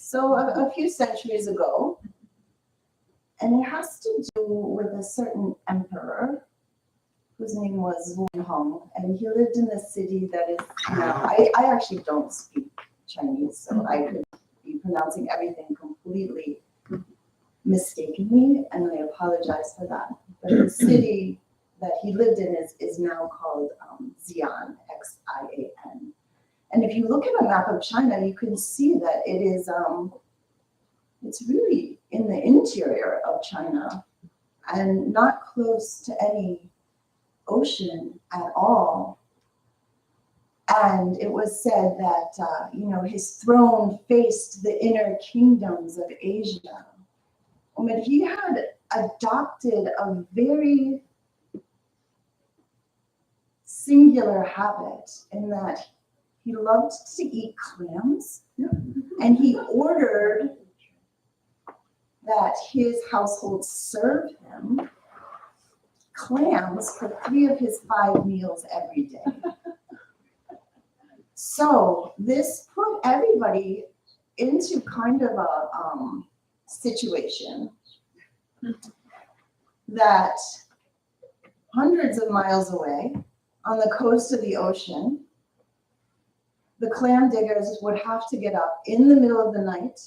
So a few centuries ago, and it has to do with a certain emperor whose name was Wu Hong, and he lived in the city that is now, I actually don't speak Chinese, so I could be pronouncing everything completely mistakenly, and I apologize for that. But the city that he lived in is now called Xi'an, Xian. And if you look at a map of China, you can see that it is, it's really in the interior of China and not close to any ocean at all. And it was said that, his throne faced the inner kingdoms of Asia. But he had adopted a very singular habit in that he loved to eat clams, and he ordered that his household serve him clams for 3 of his 5 meals every day. So this put everybody into kind of a situation that hundreds of miles away on the coast of the ocean, the clam diggers would have to get up in the middle of the night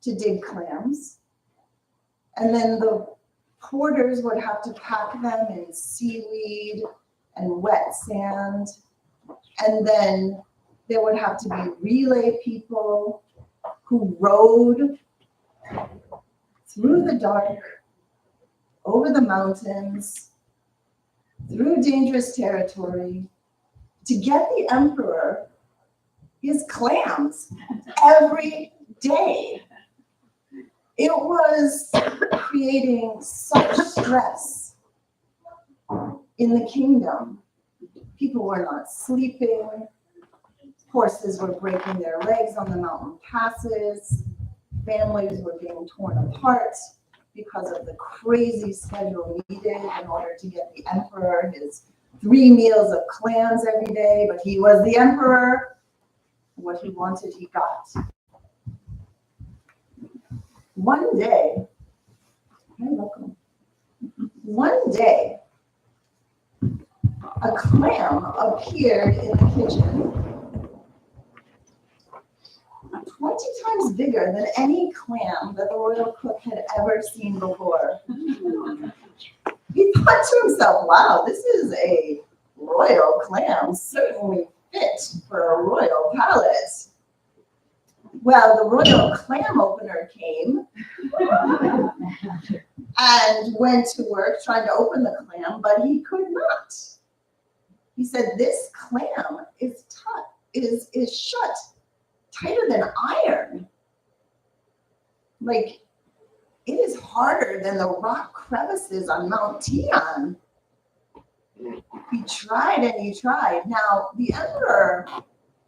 to dig clams. And then the porters would have to pack them in seaweed and wet sand. And then there would have to be relay people who rowed through the dark, over the mountains, through dangerous territory, to get the emperor his clams every day. It was creating such stress in the kingdom. People were not sleeping. Horses were breaking their legs on the mountain passes. Families were being torn apart because of the crazy schedule needed in order to get the emperor his 3 meals of clams every day. But he was the emperor. What he wanted, he got. One day, a clam appeared in the kitchen, 20 times bigger than any clam that the royal cook had ever seen before. He thought to himself, wow, this is a royal clam, certainly fit for a royal palate. Well, the royal clam opener came and went to work trying to open the clam, but he could not. He said, this clam is shut tighter than iron. Like, it is harder than the rock crevices on Mount Tian. He tried and he tried. Now, the emperor,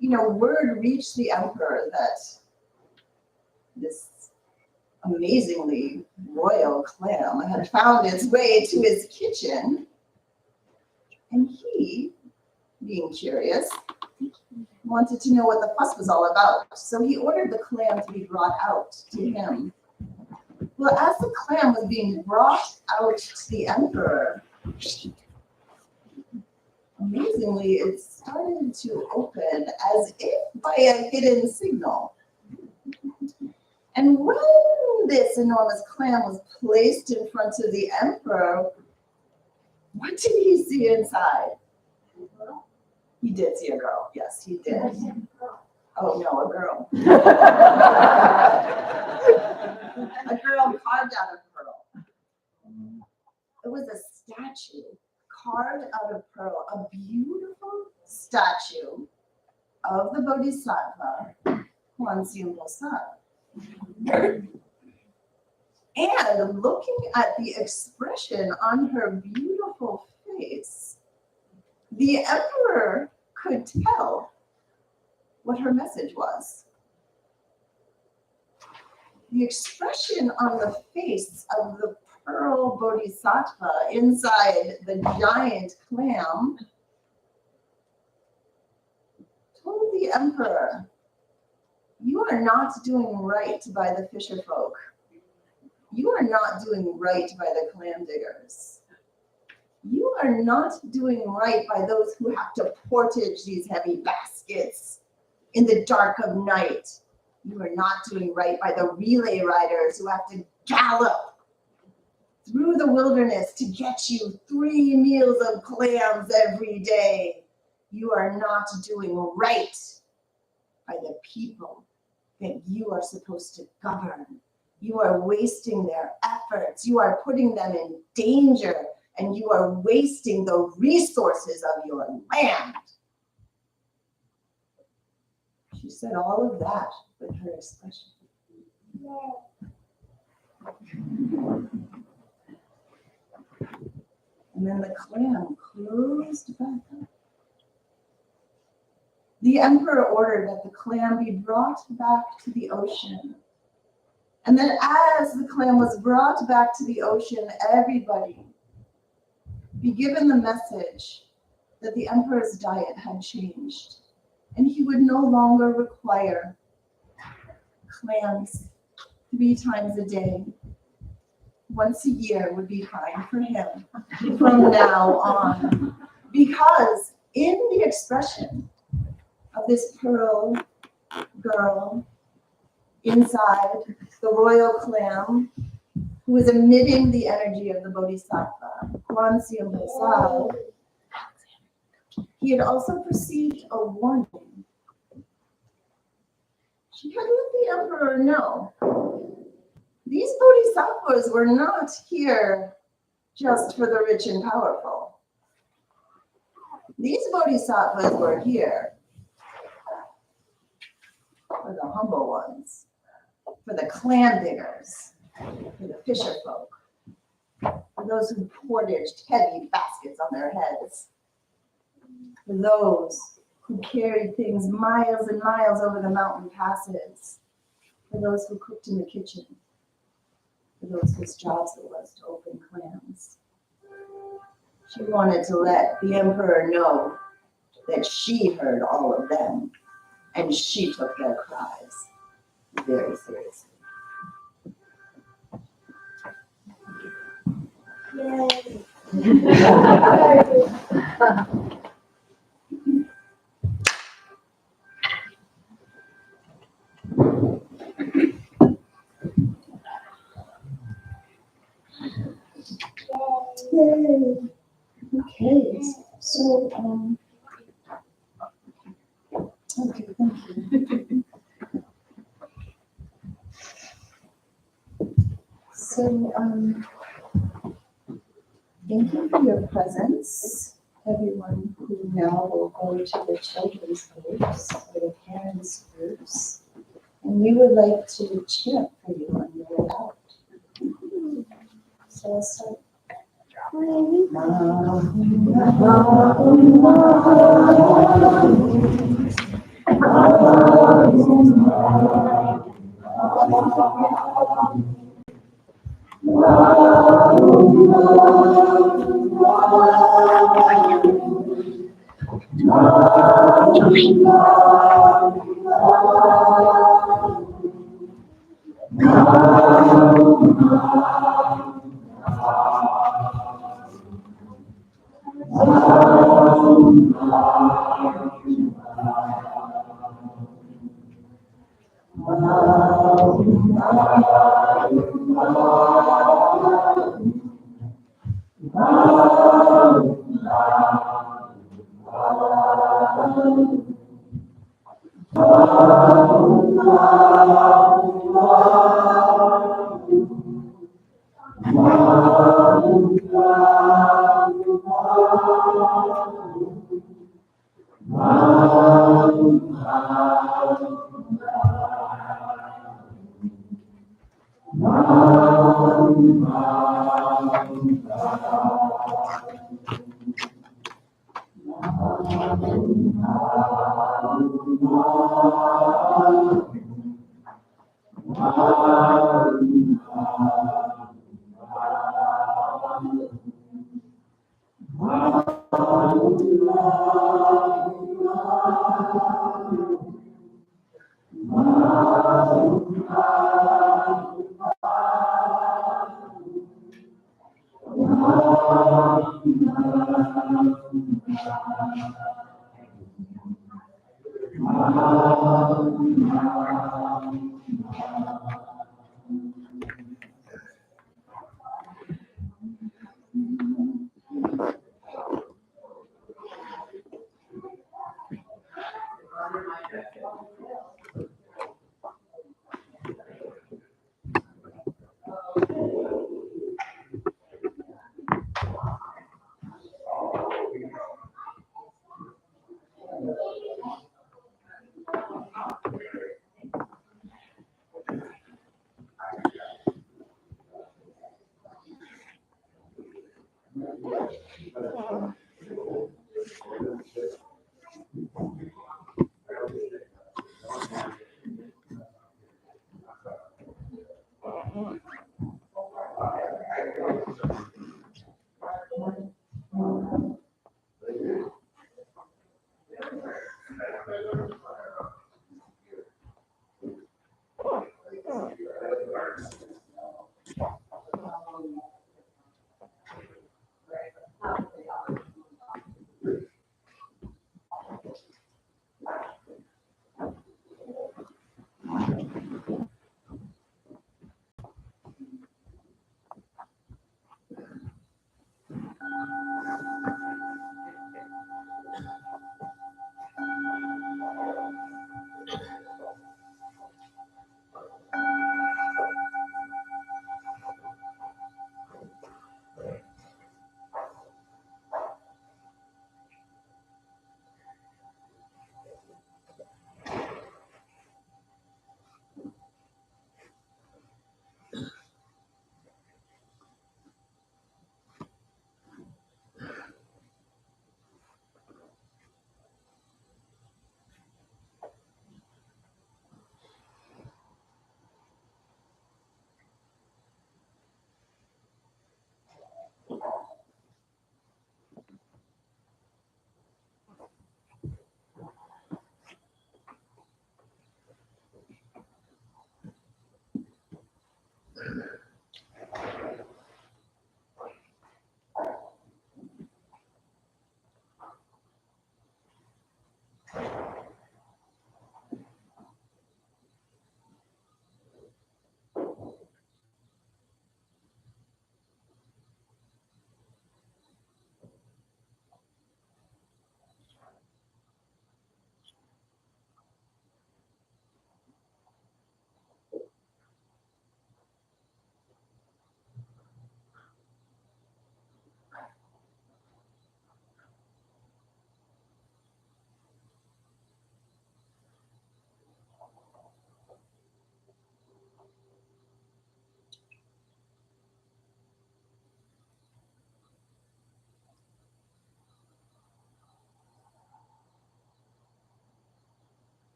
word reached the emperor that this amazingly royal clam had found its way to his kitchen. And he, being curious, wanted to know what the fuss was all about. So he ordered the clam to be brought out to him. Well, as the clam was being brought out to the emperor, amazingly, it started to open as if by a hidden signal. And when this enormous clam was placed in front of the emperor, what did he see inside? He did see a girl. Yes, he did. Oh, no, a girl. A girl carved out of pearl. It was a statue carved out of pearl, a beautiful statue of the Bodhisattva, Huan Xian Bosat. And looking at the expression on her beautiful face, the emperor could tell what her message was. The expression on the face of the pearl bodhisattva inside the giant clam told the emperor You are not doing right by the fisher folk. You are not doing right by the clam diggers. You are not doing right by those who have to portage these heavy baskets in the dark of night. You are not doing right by the relay riders who have to gallop through the wilderness to get you 3 meals of clams every day. You are not doing right by the people that you are supposed to govern. You are wasting their efforts. You are putting them in danger, and you are wasting the resources of your land. She said all of that with her expression. And then the clam closed back up. The emperor ordered that the clam be brought back to the ocean. And then as the clam was brought back to the ocean, everybody be given the message that the emperor's diet had changed, and he would no longer require clams 3 times a day. Once a year would be fine for him from now on, because in the expression of this pearl girl inside the royal clam, who is emitting the energy of the bodhisattva, Kwansium Basal, he had also perceived a warning. She had let the emperor know these bodhisattvas were not here just for the rich and powerful. These bodhisattvas were here for the humble ones, for the clam diggers, for the fisher folk, for those who portaged heavy baskets on their heads, for those who carried things miles and miles over the mountain passes, for those who cooked in the kitchen, for those whose jobs it was to open clams. She wanted to let the emperor know that she heard all of them, and she took their cries very seriously. Yay! Yay! Okay, so okay, thank you. So thank you for your presence, everyone who now will go to the children's groups or the parents' groups, and we would like to chant for you on your way out. So I'll start.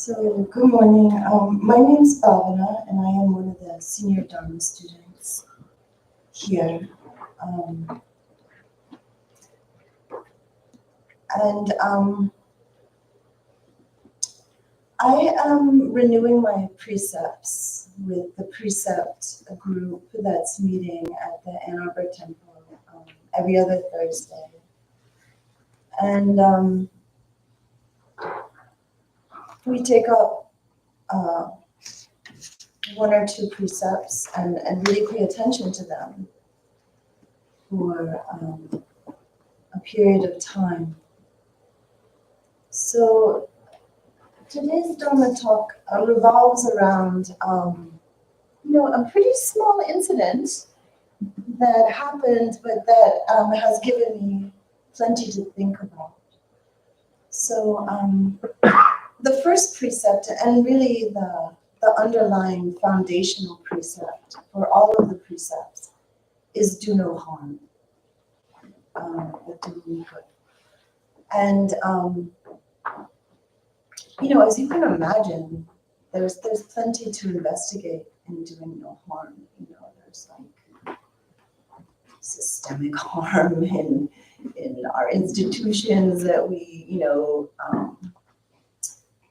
So, good morning. My name's Bhavana, and I am one of the senior Dharma students here. And I am renewing my precepts with the precept group that's meeting at the Ann Arbor Temple every other Thursday. And we take up one or two precepts and really pay attention to them for a period of time. So today's Dharma talk revolves around, a pretty small incident that happened, but that has given me plenty to think about. So the first precept, and really the underlying foundational precept for all of the precepts, is do no harm, but do only good. And as you can imagine, there's plenty to investigate in doing no harm. There's like systemic harm in our institutions that we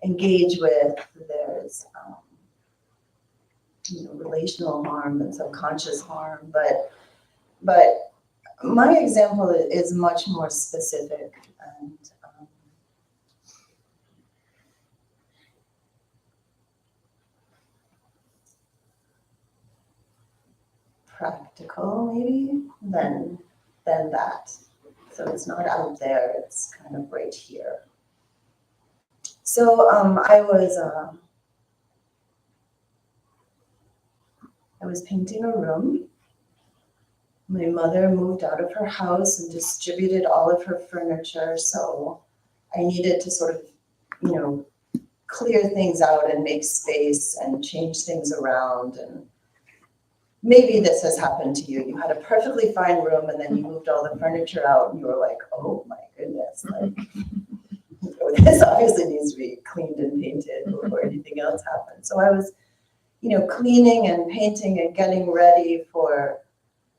engage with. There's relational harm and subconscious harm, but my example is much more specific and practical maybe than that. So it's not out there, it's kind of right here. So I was painting a room. My mother moved out of her house and distributed all of her furniture, so I needed to sort of, clear things out and make space and change things around. And maybe this has happened to you. You had a perfectly fine room and then you moved all the furniture out and you were like, oh my goodness, like this obviously needs to be cleaned and painted before anything else happens. So I was, cleaning and painting and getting ready for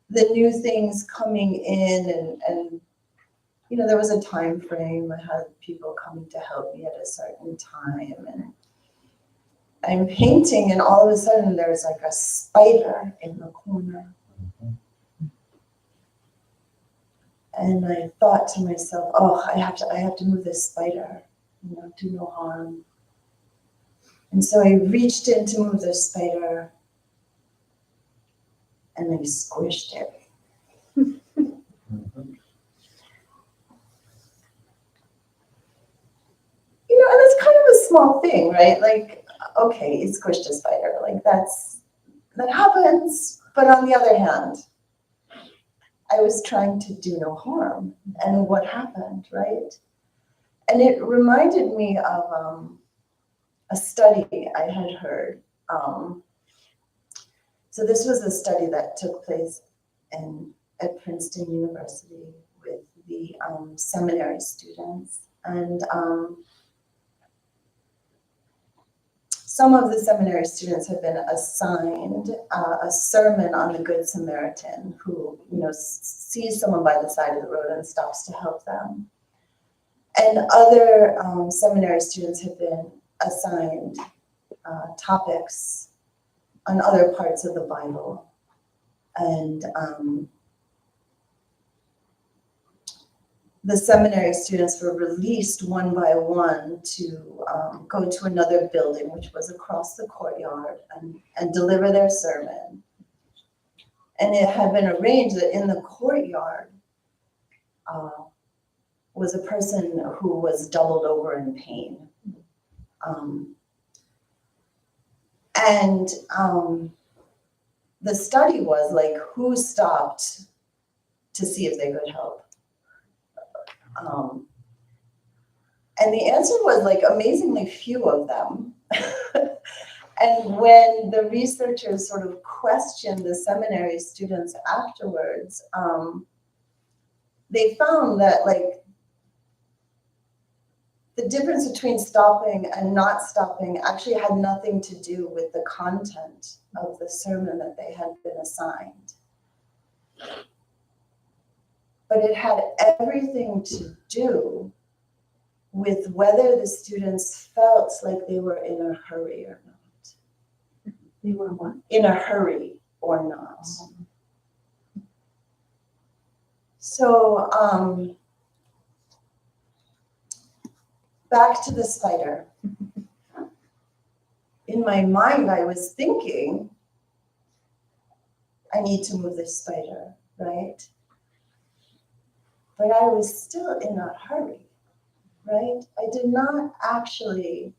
the new things coming in, and there was a time frame. I had people coming to help me at a certain time, and I'm painting, and all of a sudden there's like a spider in the corner. And I thought to myself, oh, I have to move this spider, do no harm. And so I reached in to move the spider, and I squished it. And it's kind of a small thing, right? Like, okay, you squished a spider. Like that happens. But on the other hand, I was trying to do no harm. And what happened, right? And it reminded me of a study I had heard. So this was a study that took place at Princeton University with the seminary students. And some of the seminary students have been assigned a sermon on the Good Samaritan who, sees someone by the side of the road and stops to help them. And other seminary students have been assigned topics on other parts of the Bible. And the seminary students were released one by one to go to another building, which was across the courtyard, and deliver their sermon. And it had been arranged that in the courtyard, was a person who was doubled over in pain. The study was like, who stopped to see if they could help? And the answer was like amazingly few of them. And when the researchers sort of questioned the seminary students afterwards, they found that like the difference between stopping and not stopping actually had nothing to do with the content of the sermon that they had been assigned. But it had everything to do with whether the students felt like they were in a hurry or not. They were what? In a hurry or not. So, back to the spider. In my mind, I was thinking, I need to move this spider, right? But I was still in a hurry, right? I did not actually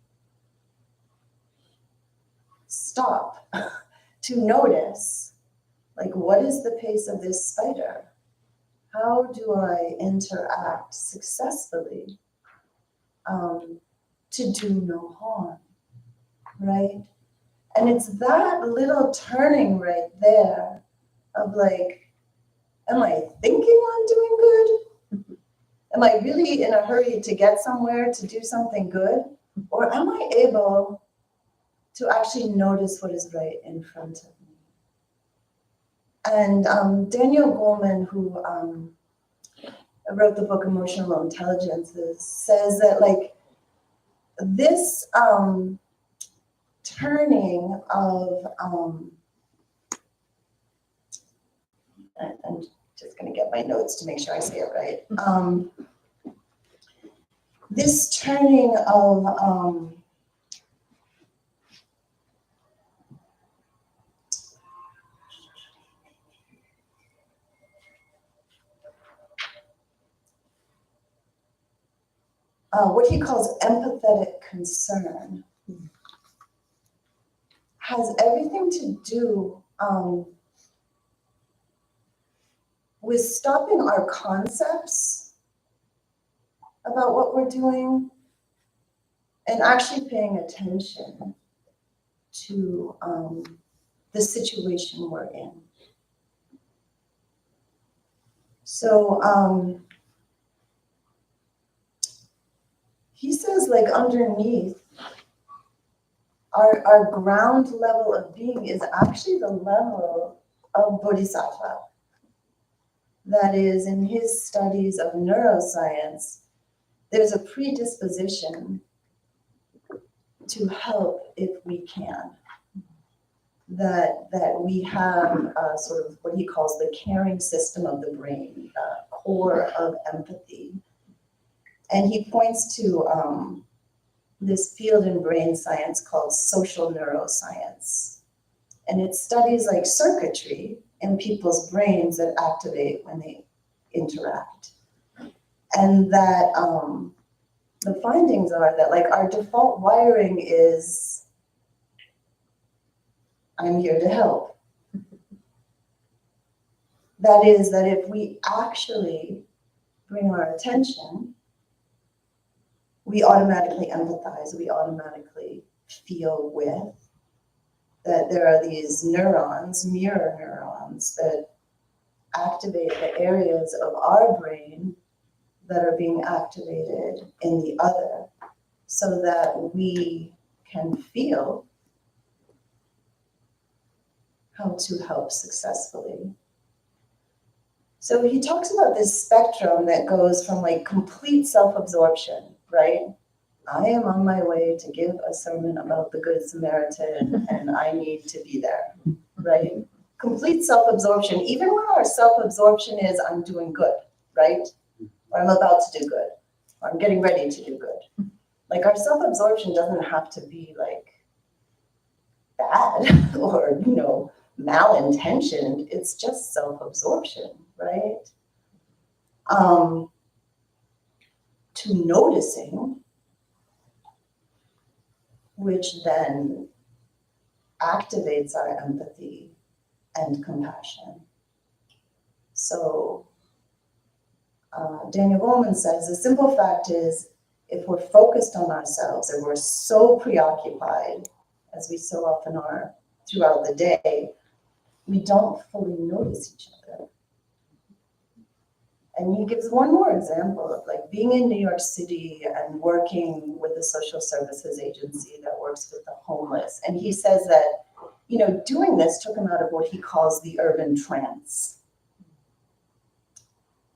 stop to notice, like, what is the pace of this spider? How do I interact successfully to do no harm, right? And it's that little turning right there of like, am I thinking I'm doing good? Am I really in a hurry to get somewhere to do something good? Or am I able to actually notice what is right in front of me? And Daniel Goleman, who wrote the book Emotional Intelligences, says that like this turning of, I'm just going to get my notes to make sure I say it right. This turning of what he calls empathetic concern has everything to do with stopping our concepts about what we're doing and actually paying attention to the situation we're in. So he says, like, underneath, our ground level of being is actually the level of bodhisattva. That is, in his studies of neuroscience, there's a predisposition to help if we can. That we have sort of what he calls the caring system of the brain, core of empathy. And he points to this field in brain science called social neuroscience. And it studies like circuitry in people's brains that activate when they interact. And that the findings are that like our default wiring is, I'm here to help. That is, that if we actually bring our attention, we automatically empathize, we automatically feel with, that there are these neurons, mirror neurons, that activate the areas of our brain that are being activated in the other, so that we can feel how to help successfully. So he talks about this spectrum that goes from like complete self-absorption, right? I am on my way to give a sermon about the Good Samaritan and I need to be there, right? Complete self-absorption, even when our self-absorption is I'm doing good, right? Or I'm about to do good, or I'm getting ready to do good. Like our self-absorption doesn't have to be like bad or, malintentioned. It's just self-absorption, right? to noticing, which then activates our empathy and compassion. So Daniel Goleman says, the simple fact is, if we're focused on ourselves and we're so preoccupied, as we so often are throughout the day, we don't fully notice each other. And he gives one more example of like being in New York City and working with a social services agency that works with the homeless. And he says that, you know, doing this took him out of what he calls the urban trance.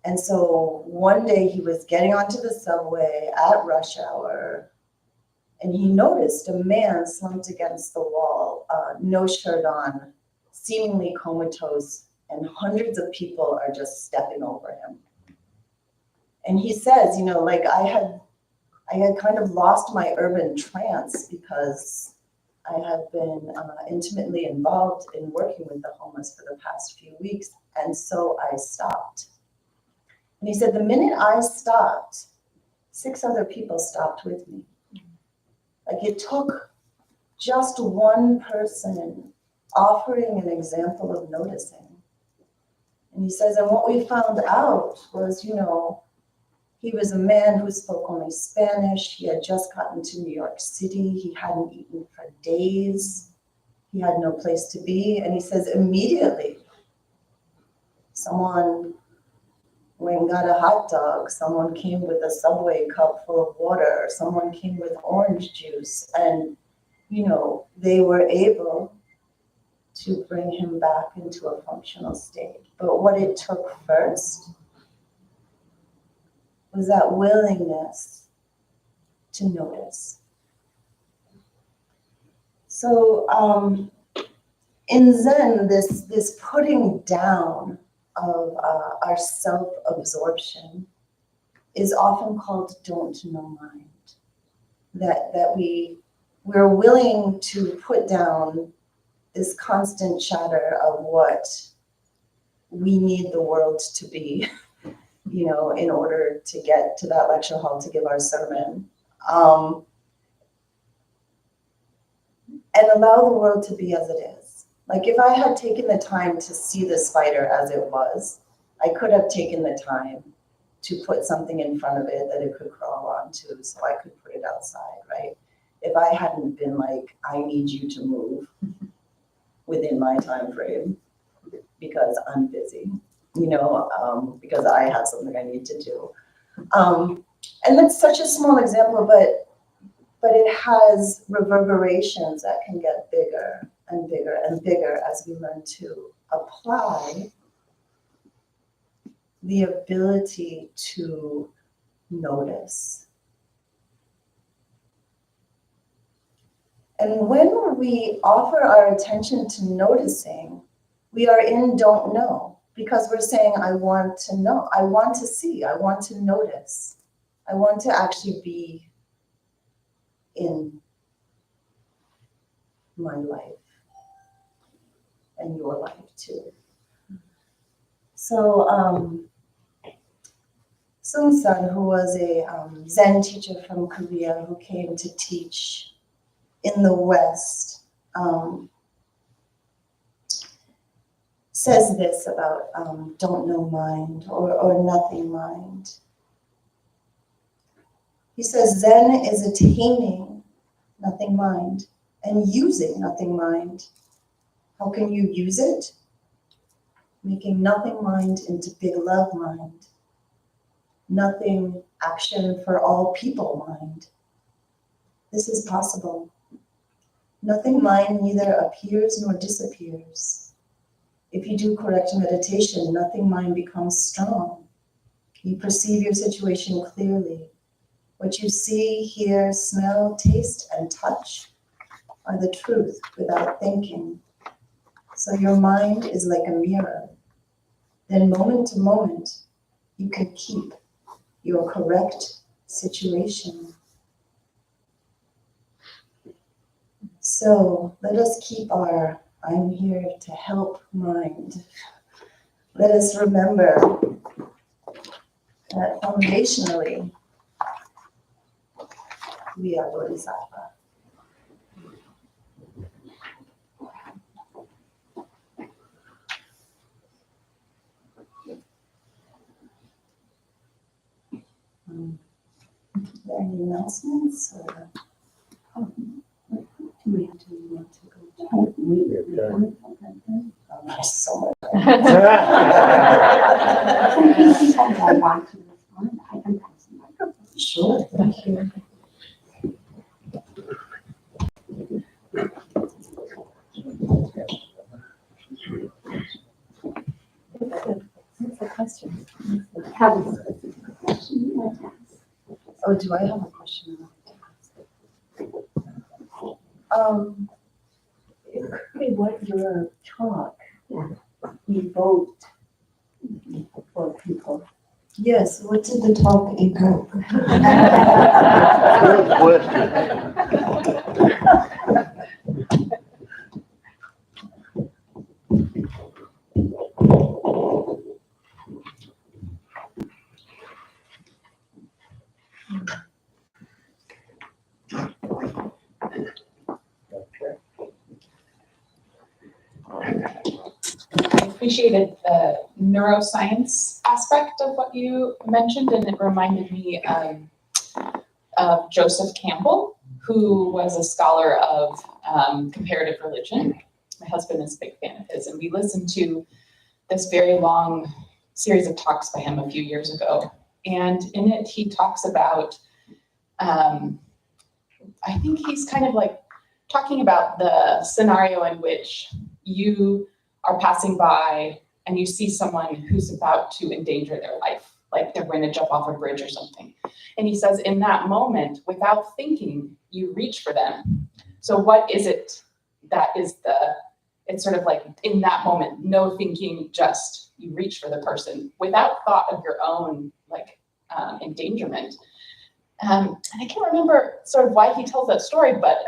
And so one day he was getting onto the subway at rush hour, and he noticed a man slumped against the wall, no shirt on, seemingly comatose, and hundreds of people are just stepping over him. And he says, you know, like I had kind of lost my urban trance because I have been intimately involved in working with the homeless for the past few weeks, and so I stopped. And he said, the minute I stopped, 6 other people stopped with me. Like it took just one person offering an example of noticing. And he says, and what we found out was, you know, he was a man who spoke only Spanish. He had just gotten to New York City. He hadn't eaten for days. He had no place to be. And he says, immediately, someone went and got a hot dog. Someone came with a Subway cup full of water. Someone came with orange juice. And, you know, they were able to bring him back into a functional state. But what it took first was that willingness to notice. So in Zen, this putting down of our self-absorption is often called don't know mind. That we're willing to put down this constant chatter of what we need the world to be, you know, in order to get to that lecture hall to give our sermon. And allow the world to be as it is. Like if I had taken the time to see the spider as it was, I could have taken the time to put something in front of it that it could crawl onto so I could put it outside, right? If I hadn't been like, I need you to move within my time frame because I'm busy, you know, because I have something I need to do. And that's such a small example, but it has reverberations that can get bigger and bigger and bigger as we learn to apply the ability to notice. And when we offer our attention to noticing, we are in don't know, because we're saying, I want to know, I want to see, I want to notice, I want to actually be in my life and your life too. So Sung Sun, who was a Zen teacher from Korea who came to teach in the West, says this about don't know mind or nothing mind. He says Zen is attaining nothing mind and using nothing mind. How can you use it? Making nothing mind into big love mind. Nothing action for all people mind. This is possible. Nothing mind neither appears nor disappears. If you do correct meditation, nothing mind becomes strong. You perceive your situation clearly. What you see, hear, smell, taste, and touch are the truth without thinking. So your mind is like a mirror. Then moment to moment, you can keep your correct situation. So let us keep our I'm here to help mind. Let us remember that foundationally, we are bodhisattva. Are there any announcements? Do we have to want to go? Oh, there's so much. I want to respond. I can pass the microphone. Sure, thank you. What's the question? Have a specific question you want to ask. Oh, do I have a question? It could be what your talk evoked for people. Yes, what did the talk evoke? Good question. I appreciated the neuroscience aspect of what you mentioned, and it reminded me of Joseph Campbell, who was a scholar of comparative religion. My husband is a big fan of his, and we listened to this very long series of talks by him a few years ago. And in it, he talks about, I think he's kind of like talking about the scenario in which you are passing by and you see someone who's about to endanger their life, like they're going to jump off a bridge or something. And he says, in that moment, without thinking, you reach for them. So what is it that is it's sort of like in that moment, no thinking, just you reach for the person without thought of your own endangerment. And I can't remember sort of why he tells that story, but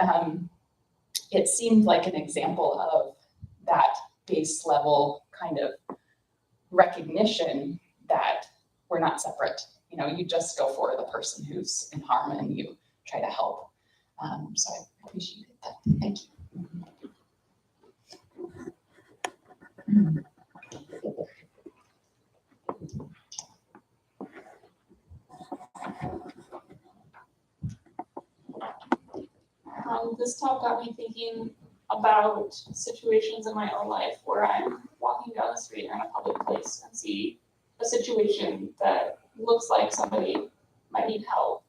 it seemed like an example of that base level kind of recognition that we're not separate. You know, you just go for the person who's in harm and you try to help. So I appreciated that. Thank you. This talk got me thinking about situations in my own life where I'm walking down the street or in a public place and see a situation that looks like somebody might need help,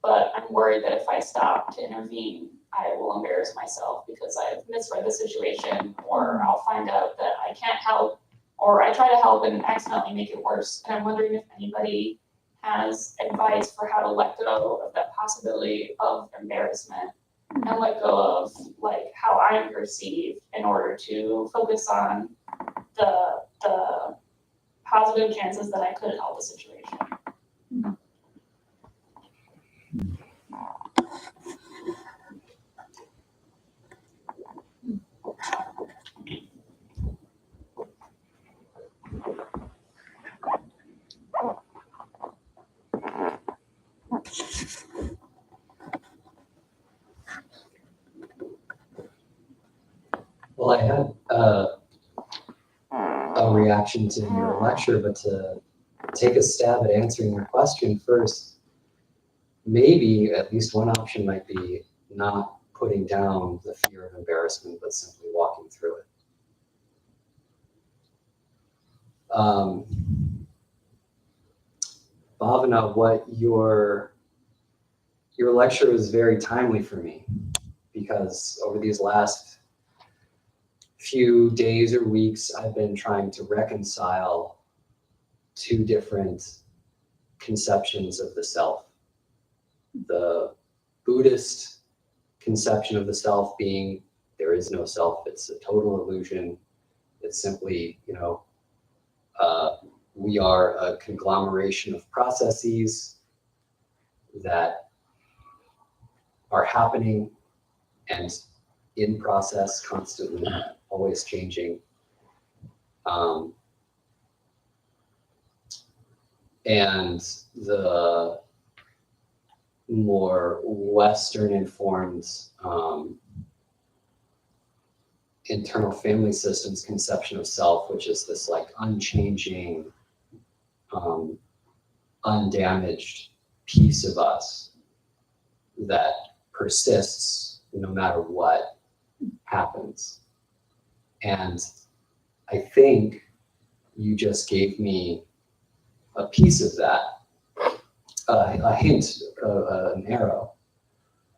but I'm worried that if I stop to intervene, I will embarrass myself because I've misread the situation, or I'll find out that I can't help, or I try to help and accidentally make it worse. And I'm wondering if anybody has advice for how to let go of that possibility of embarrassment and let go of like how I'm perceived in order to focus on the positive chances that I could help a situation. Well, I had a reaction to your lecture, but to take a stab at answering your question first, maybe at least one option might be not putting down the fear of embarrassment, but simply walking through it. Bhavana, what your lecture was very timely for me, because over these last few days or weeks, I've been trying to reconcile two different conceptions of the self. The Buddhist conception of the self being there is no self, it's a total illusion. It's simply, we are a conglomeration of processes that are happening and in process, constantly, always changing. And the more Western informed internal family systems conception of self, which is this like unchanging, undamaged piece of us that persists no matter what happens. And I think you just gave me a piece of that, a hint, an arrow,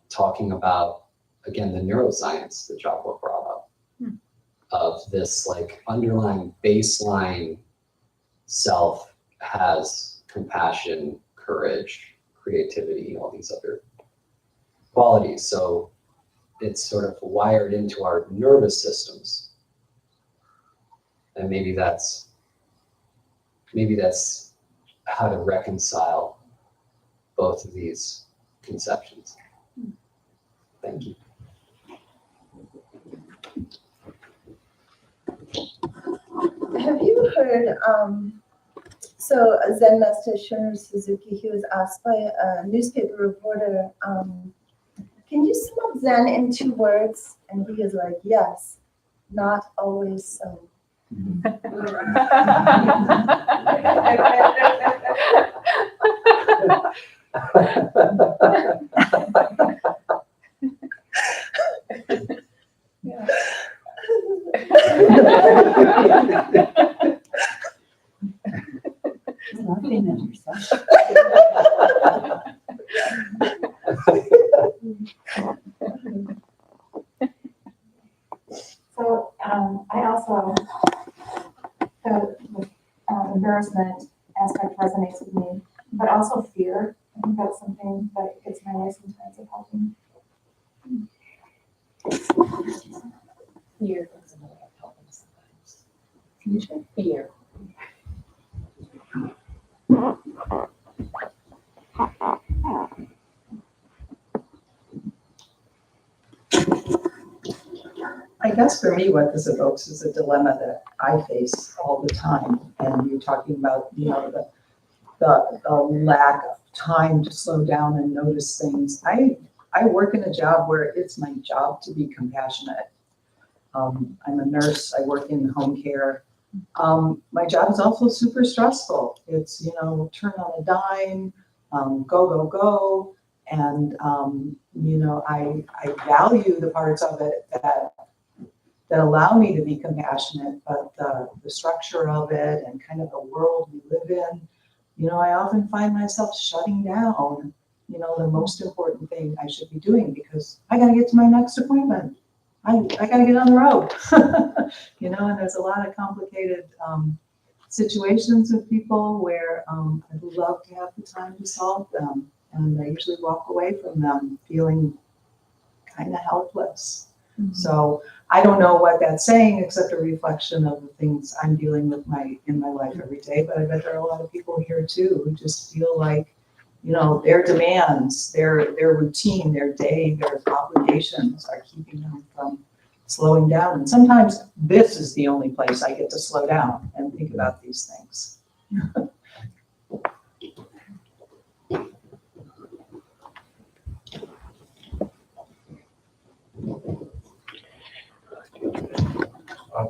talking about, again, the neuroscience that Jocko brought up, of this like underlying baseline self has compassion, courage, creativity, all these other qualities. So it's sort of wired into our nervous systems. And maybe that's how to reconcile both of these conceptions. Thank you. Have you heard, so Zen Master Shunryu Suzuki, he was asked by a newspaper reporter, can you sum up Zen in 2 words? And he is like, yes, not always so. Nothing in yourself. So I also, the embarrassment aspect resonates with me, but also fear. I think that's something that gets in my way sometimes of helping. Fear is another way of helping sometimes. Future? Fear. I guess for me, what this evokes is a dilemma that I face all the time. And you're talking about, you know, the lack of time to slow down and notice things. I work in a job where it's my job to be compassionate. I'm a nurse. I work in home care. My job is also super stressful. It's, you know, turn on a dime, go, go, go. And, you know, I value the parts of it that allow me to be compassionate, but the structure of it and kind of the world we live in, you know, I often find myself shutting down, you know, the most important thing I should be doing because I got to get to my next appointment. I got to get on the road, you know, and there's a lot of complicated situations with people where I'd love to have the time to solve them. And I usually walk away from them feeling kind of helpless. Mm-hmm. So I don't know what that's saying except a reflection of the things I'm dealing with in my life every day. But I bet there are a lot of people here too who just feel like, you know, their demands, their routine, their day, their obligations are keeping them from slowing down. And sometimes this is the only place I get to slow down and think about these things.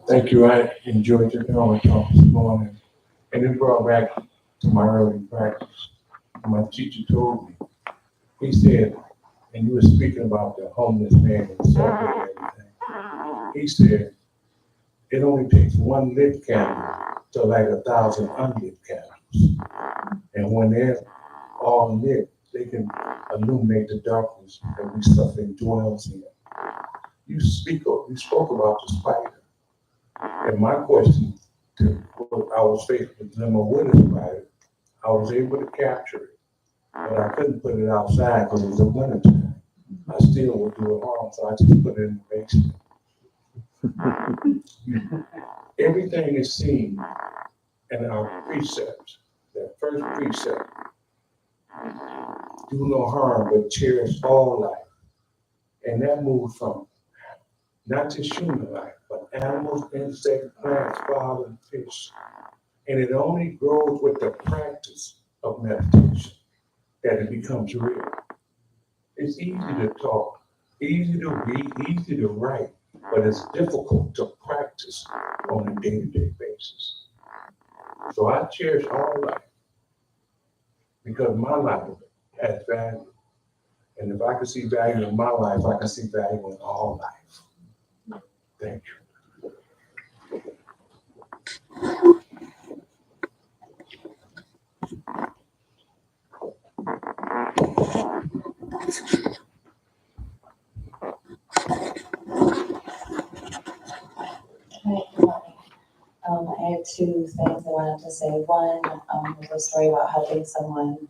Thank you. I enjoyed your talk this morning. And it brought back to my early practice. My teacher told me, he said, and you were speaking about the homeless man and subway and everything. He said, it only takes one lit candle to light 1,000 unlit candles. And when they're all lit, they can illuminate the darkness that we suffering dwells in. You spoke about the spider. And my question, I was faced with the dilemma with a spider. I was able to capture it, but I couldn't put it outside because it was the winter time. I still would do it harm, so I just put it in the basement. Everything is seen in our precepts. That first precept, do no harm, but cherish all life. And that moves from not just human life, but animals, insects, plants, flowers, and fish. And it only grows with the practice of meditation that it becomes real. It's easy to talk, easy to read, easy to write, but it's difficult to practice on a day-to-day basis. So I cherish all life because my life has value. And if I can see value in my life, I can see value in all life. Thank you. Hi, good morning. I have two things I wanted to say. One, was a story about helping someone.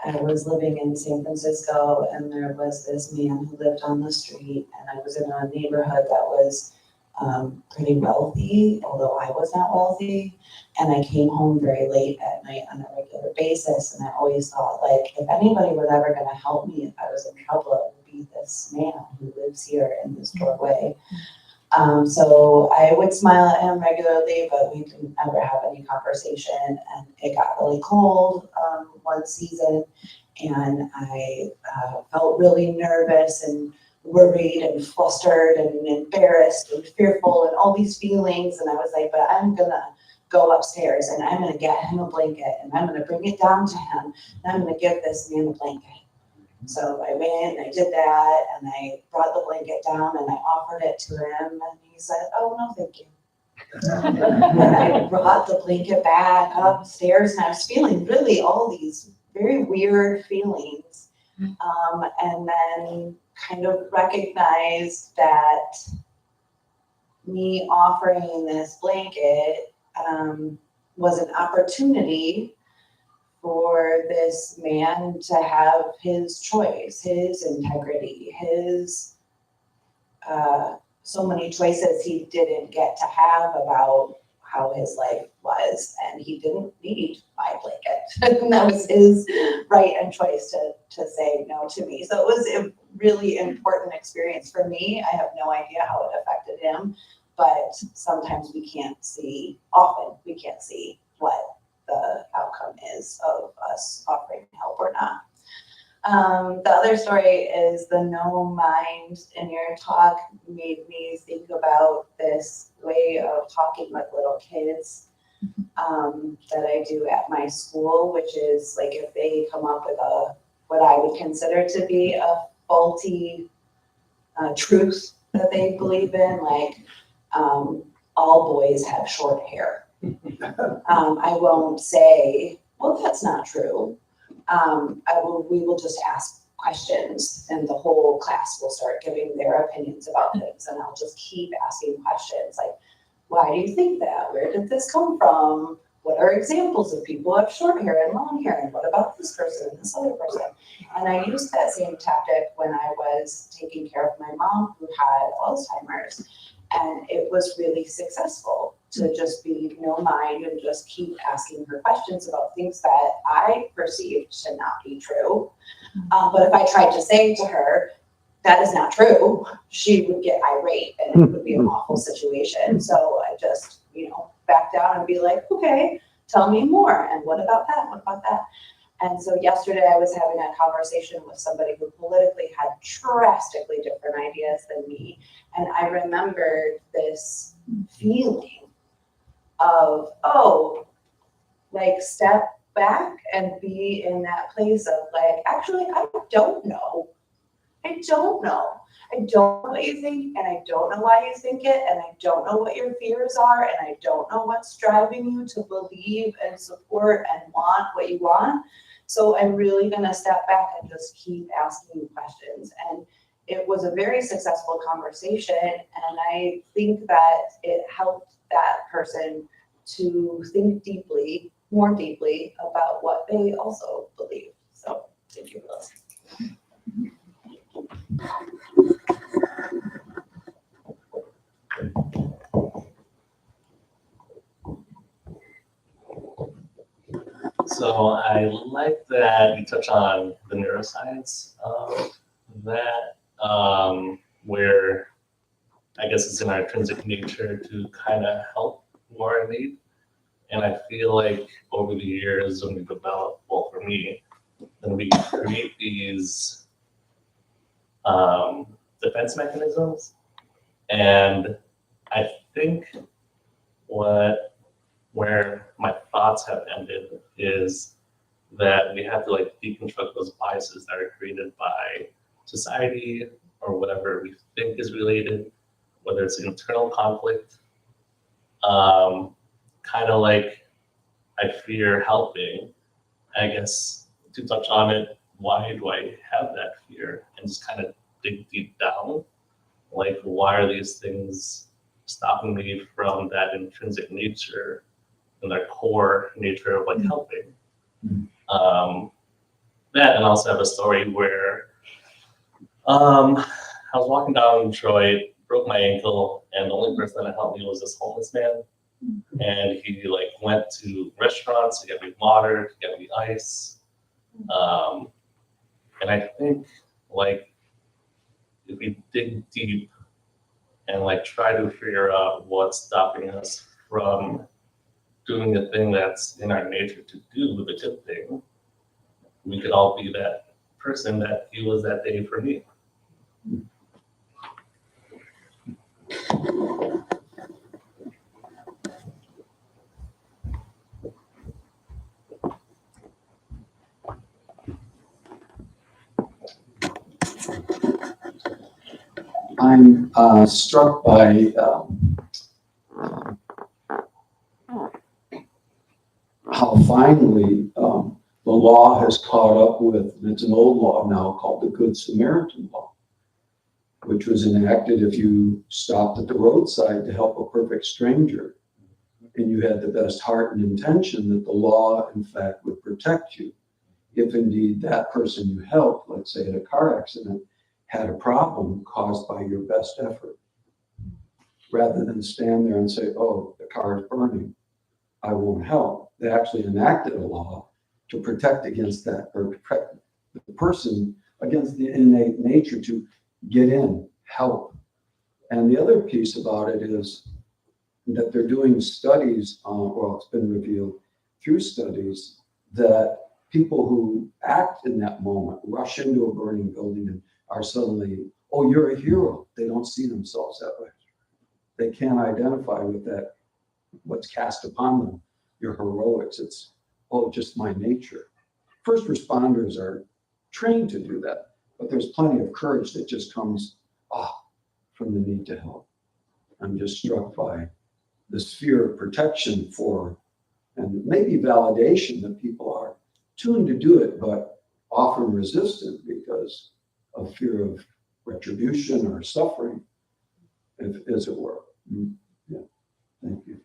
I was living in San Francisco and there was this man who lived on the street and I was in a neighborhood that was pretty wealthy, although I was not wealthy. And I came home very late at night on a regular basis. And I always thought, like, if anybody was ever going to help me if I was in trouble, it would be this man who lives here in this doorway. So I would smile at him regularly, but we didn't ever have any conversation. And it got really cold one season, and I felt really nervous and worried and flustered and embarrassed and fearful and all these feelings. And I was like, but I'm gonna go upstairs and I'm gonna get him a blanket and I'm gonna bring it down to him and I'm gonna give this man a blanket. So I went and I did that and I brought the blanket down and I offered it to him and he said, oh, no, thank you. And I brought the blanket back upstairs and I was feeling really all these very weird feelings. And then kind of recognized that me offering this blanket was an opportunity for this man to have his choice, his integrity, his so many choices he didn't get to have about how his life was, and he didn't need my blanket. And that was his right and choice to say no to me. So it was a really important experience for me. I have no idea how it affected him, but sometimes we can't see, often we can't see what the outcome is of us offering help or not. The other story is the no mind in your talk made me think about this way of talking with little kids that I do at my school, which is like if they come up with what I would consider to be a faulty truth that they believe in, like all boys have short hair. I won't say, well, that's not true. We will just ask questions and the whole class will start giving their opinions about things. And I'll just keep asking questions like, why do you think that? Where did this come from? What are examples of people who have short hair and long hair? And what about this person and this other person? And I used that same tactic when I was taking care of my mom who had Alzheimer's. And it was really successful to just be no mind and just keep asking her questions about things that I perceived to not be true. But if I tried to say to her, that is not true, she would get irate and it would be an awful situation. So I just, back down and be like, okay, tell me more. And what about that? What about that? And so yesterday I was having a conversation with somebody who politically had drastically different ideas than me. And I remembered this feeling of, like step back and be in that place of like, actually, I don't know. I don't know. I don't know what you think, and I don't know why you think it, and I don't know what your fears are, and I don't know what's driving you to believe and support and want what you want. So I'm really gonna step back and just keep asking you questions. And it was a very successful conversation, and I think that it helped that person to think deeply, more deeply about what they also believe. So thank you for listening. So I like that you touch on the neuroscience of that, where I guess it's in our intrinsic nature to kind of help more in need. And I feel like over the years when we develop, well, for me, then we create these defense mechanisms. And I think where my thoughts have ended is that we have to like deconstruct those biases that are created by society or whatever we think is related, whether it's internal conflict, kind of like I fear helping. I guess to touch on it, why do I have that fear? And just kind of dig deep down. Like, why are these things stopping me from that intrinsic nature and that core nature of like helping? That, and I also have a story where I was walking down in Detroit, broke my ankle, and the only person that helped me was this homeless man. And he like went to restaurants to get me water, to get me ice. And I think like if we dig deep and like try to figure out what's stopping us from doing the thing that's in our nature to do, the good thing, we could all be that person that he was that day for me. I'm struck by how finally the law has caught up with, it's an old law now called the Good Samaritan Law, which was enacted if you stopped at the roadside to help a perfect stranger and you had the best heart and intention, that the law, in fact, would protect you. If indeed that person you helped, let's say in a car accident, had a problem caused by your best effort, rather than stand there and say, oh, the car is burning, I won't help. They actually enacted a law to protect against that, or protect the person against the innate nature to get in, help. And the other piece about it is that they're doing studies, well, it's been revealed through studies, that people who act in that moment, rush into a burning building and are suddenly, oh, you're a hero. They don't see themselves that way. They can't identify with that, what's cast upon them, your heroics. It's, oh, just my nature. First responders are trained to do that, but there's plenty of courage that just comes from the need to help. I'm just struck by this fear of protection for, and maybe validation that people are tuned to do it, but often resistant because of fear of retribution or suffering, as it were. Yeah, thank you.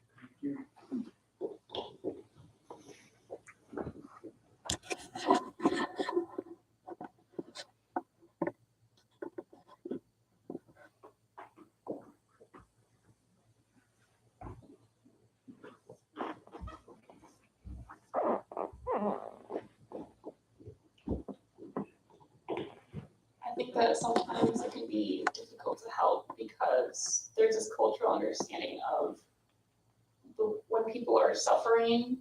I think that sometimes it can be difficult to help because there's this cultural understanding of when people are suffering,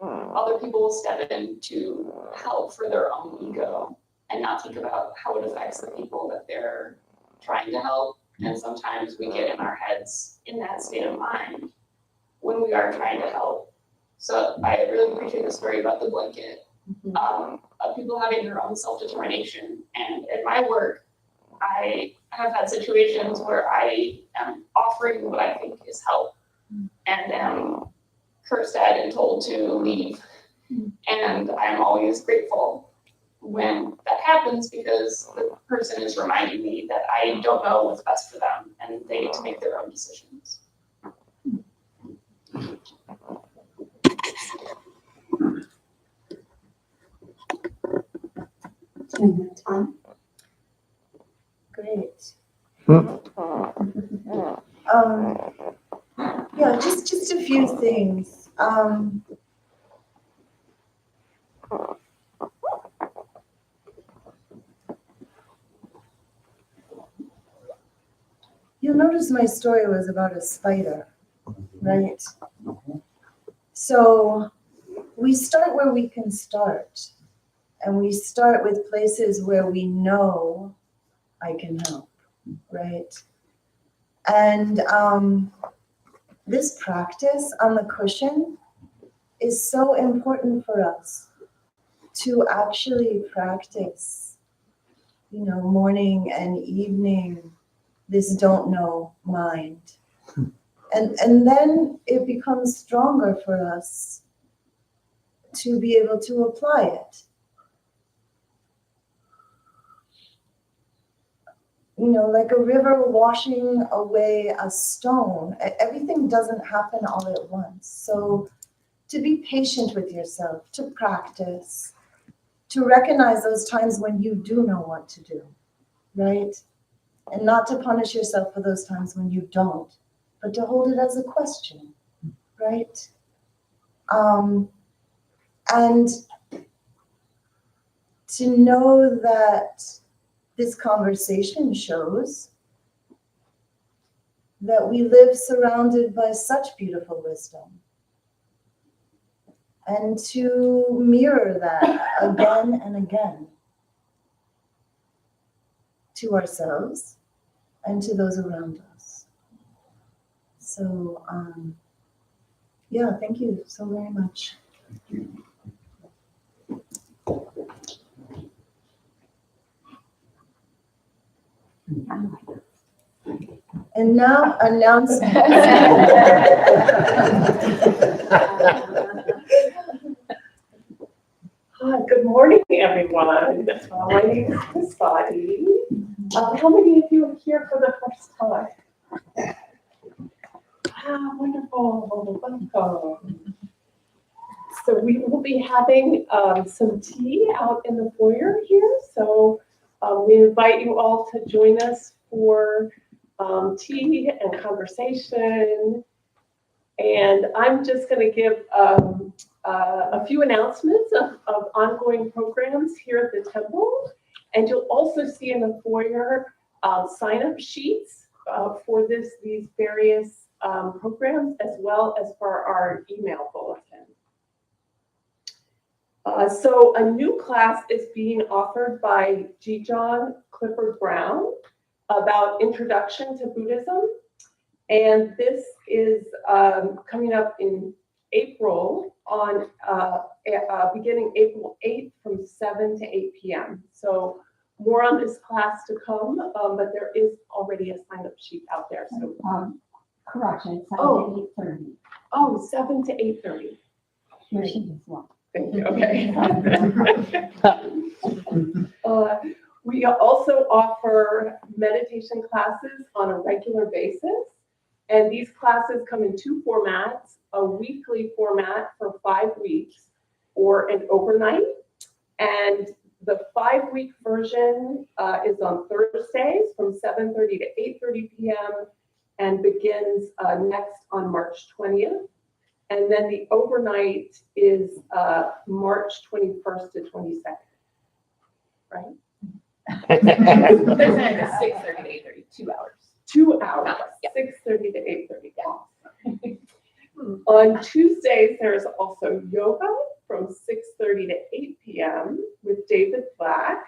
other people will step in to help for their own ego and not think about how it affects the people that they're trying to help. And sometimes we get in our heads in that state of mind when we are trying to help. So I really appreciate the story about the blanket. Of people having their own self-determination. And in my work, I have had situations where I am offering what I think is help and am cursed at and told to leave. And I'm always grateful when that happens because the person is reminding me that I don't know what's best for them and they need to make their own decisions. Great. Yeah, just a few things. You'll notice my story was about a spider, right? So we start where we can start. And we start with places where we know I can help, right? And this practice on the cushion is so important for us to actually practice, morning and evening, this don't know mind. And then it becomes stronger for us to be able to apply it. Like a river washing away a stone, everything doesn't happen all at once. So to be patient with yourself, to practice, to recognize those times when you do know what to do, right? And not to punish yourself for those times when you don't, but to hold it as a question, right? And to know that this conversation shows that we live surrounded by such beautiful wisdom. And to mirror that again and again to ourselves and to those around us. So, thank you so very much. And now, announcements. Hi, good morning, everyone. My name is Miss Body. How many of you are here for the first time? Wonderful, welcome. So we will be having some tea out in the foyer here. So we invite you all to join us for tea and conversation. And I'm just going to give a few announcements of ongoing programs here at the temple. And you'll also see in the foyer sign-up sheets for these various programs, as well as for our email bulletin. So a new class is being offered by Jijon Clifford Brown about Introduction to Buddhism. And this is coming up in April on beginning April 8th from 7 to 8 p.m. So more on this class to come, but there is already a sign-up sheet out there. So Correction, 7 to 8:30. Oh, 7 to 8:30. Here she is one. Thank you. Okay. We also offer meditation classes on a regular basis. And these classes come in two formats, a weekly format for 5 weeks or an overnight. And the 5-week version is on Thursdays from 7:30 to 8:30 p.m. and begins next on March 20th. And then the overnight is March 21st to 22nd, right? Thursday is 6:30 to 8:30, 2 hours. 2 hours, Yeah. 6:30 to 8:30. Yeah. On Tuesdays, there's also yoga from 6:30 to 8 p.m. with David Black.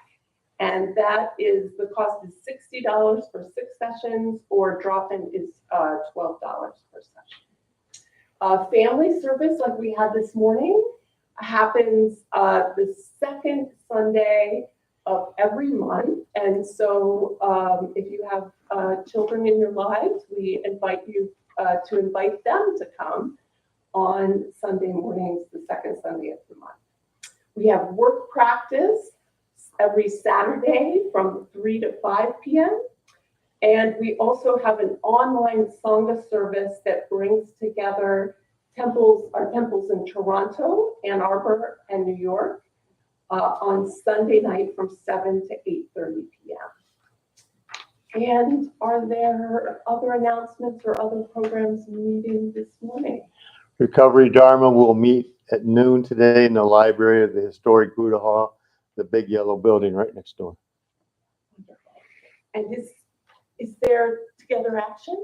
And that is, the cost is $60 for 6 sessions, or drop-in is $12 per session. Family service, like we had this morning, happens the second Sunday of every month. And so if you have children in your lives, we invite you to invite them to come on Sunday mornings, the second Sunday of the month. We have work practice every Saturday from 3 to 5 p.m. And we also have an online Sangha service that brings together our temples in Toronto, Ann Arbor, and New York on Sunday night from 7 to 8:30 p.m. And are there other announcements or other programs meeting this morning? Recovery Dharma will meet at noon today in the library of the historic Buddha Hall, the big yellow building right next door. And is there together action?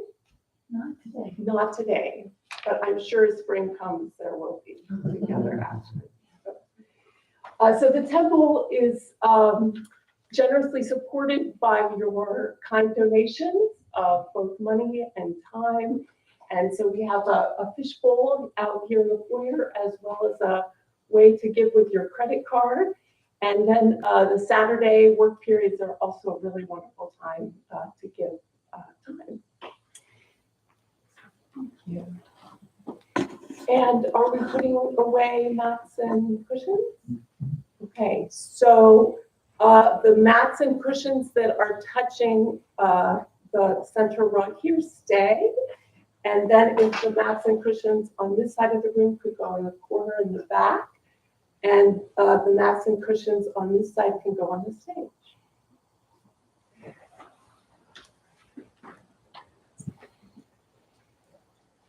Not today. Not today, but I'm sure as spring comes, there will be together action. So the temple is generously supported by your kind donations of both money and time. And so we have a fishbowl out here in the foyer, as well as a way to give with your credit card. And then the Saturday work periods are also a really wonderful time to give time. Thank you. And are we putting away mats and cushions? Okay, so the mats and cushions that are touching the center rug here stay. And then if the mats and cushions on this side of the room could go in the corner in the back, and the mats and cushions on this side can go on the stage.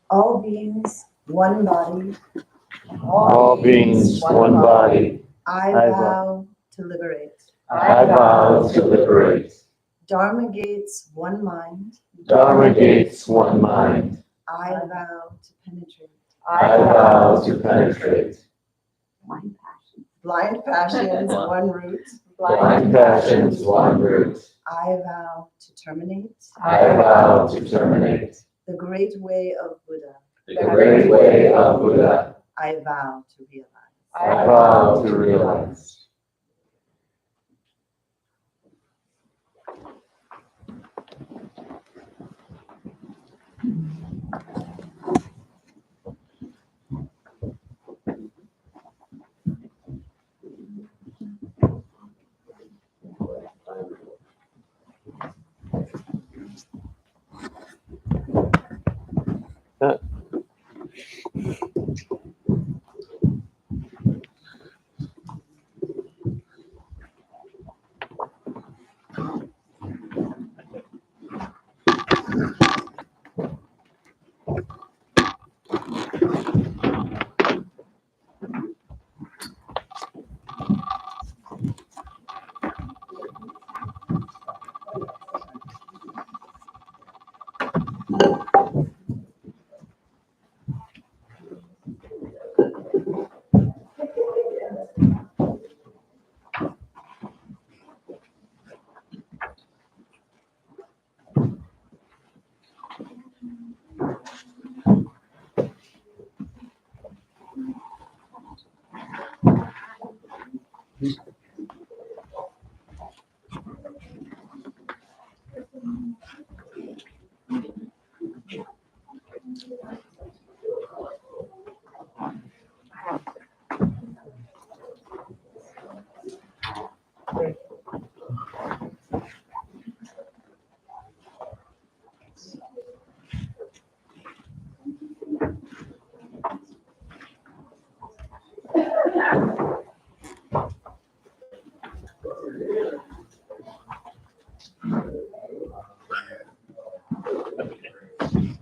All beings, one body. All beings, one body. I I vow to liberate. I vow to liberate. Dharma gates, one mind. Dharma gates, one mind. I vow to penetrate. I vow to penetrate. Blind passions, one root. Blind passions, one root. I vow to terminate. I vow to terminate. The great way of Buddha. The great way of Buddha. I vow to realize. I vow to realize.